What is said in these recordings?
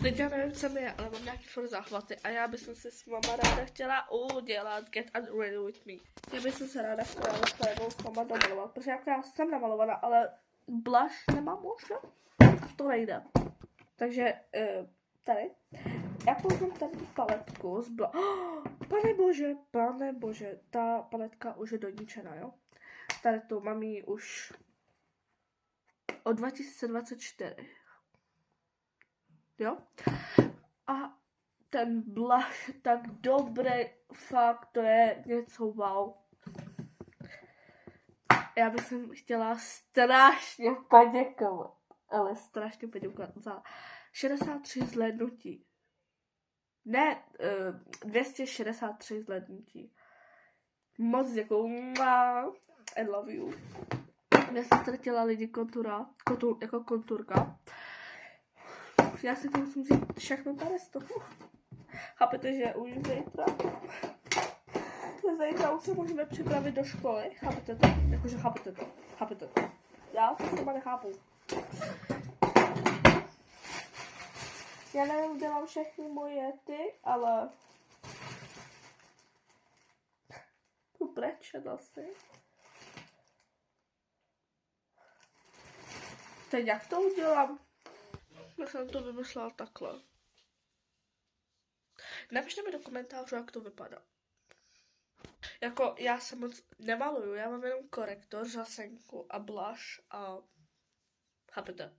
Teď já nevím, co mi je, ale mám nějaký furt záchvaty a já bych si s mama ráda chtěla udělat Get Ready With Me. Já bych se ráda chtěla jednou s mama domalovat, protože jako já jsem namalovaná, ale blush nemám už, a to nejde. Takže tady, já používám tady tu paletku z pane bože, ta paletka už je doničená, jo. Tady tu mám ji už od 2024. Jo? A ten blush tak dobrý, fakt, to je něco wow. Já bych chtěla strašně poděkovat, ale strašně poděkovat za 63 zhlédnutí. Ne, 263 zhlédnutí. Moc děkuju. I love you. Já jsem ztratila lidi jako konturka. Já si to musím vzít všechno tady z toho. Chápete, že už zítra už se můžeme připravit do školy. Chápete to? Jakože chápete to. Já to sama nechápu. Já nevím, kde mám všechny moje ty, ale tu brečet asi. Teď jak to udělám? Já jsem to vymyslela takhle. Napište mi do komentářů, jak to vypadá. Jako já se moc nemaluju, já mám jenom korektor, žasenku a blush a chápete?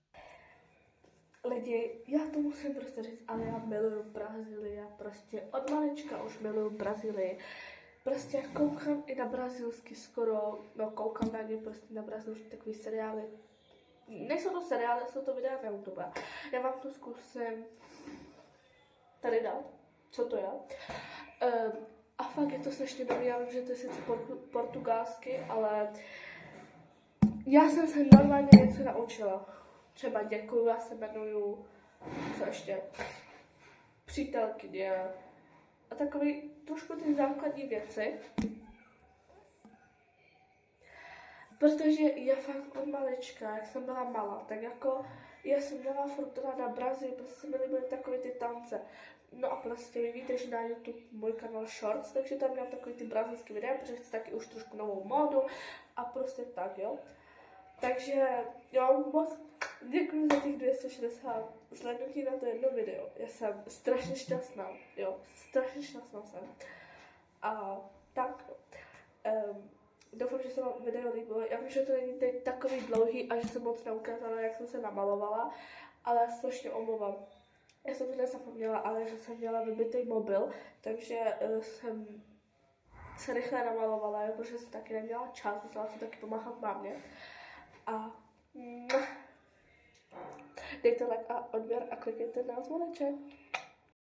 Lidi, já to musím prostě říct, ale já miluju Brazílii, já prostě od malička už miluju Brazílii. Prostě koukám i na brazilský skoro, no koukám na ně prostě na brazilský takový seriály. Nejsou to seriály, jsou to videa na YouTube. Já vám to zkusím tady dát, co to je. A fakt je to strašně dobrý, já vím, že to je sice portugalsky, ale já jsem se normálně něco naučila. Třeba děkuju, já se jmenuju, co ještě, přítelkyně a takový trošku ty základní věci. Protože já fakt od malička, jak jsem byla malá, tak jako já jsem měla furt na Brazílii, prostě se mi líbily takové ty tance. No a prostě vy víte, že na YouTube můj kanál Shorts, takže tam mám takový ty brazilský videa, protože chci taky už trošku novou módu a prostě tak, jo. Takže jo, moc děkuji za těch 260 slednutí na to jedno video. Já jsem strašně šťastná, jo, strašně šťastná jsem. A tak, doufám, že se vám video líbilo. Já vím, že to není teď takový dlouhý a že jsem moc neukázala, jak jsem se namalovala, ale strašně omlouvám. Já jsem to nezapomněla, ale že jsem měla vybitý mobil, takže jsem se rychle namalovala, protože jsem taky neměla čas, musela jsem taky pomáhat mámě. A dejte like a odběr a klikejte na zvoneček.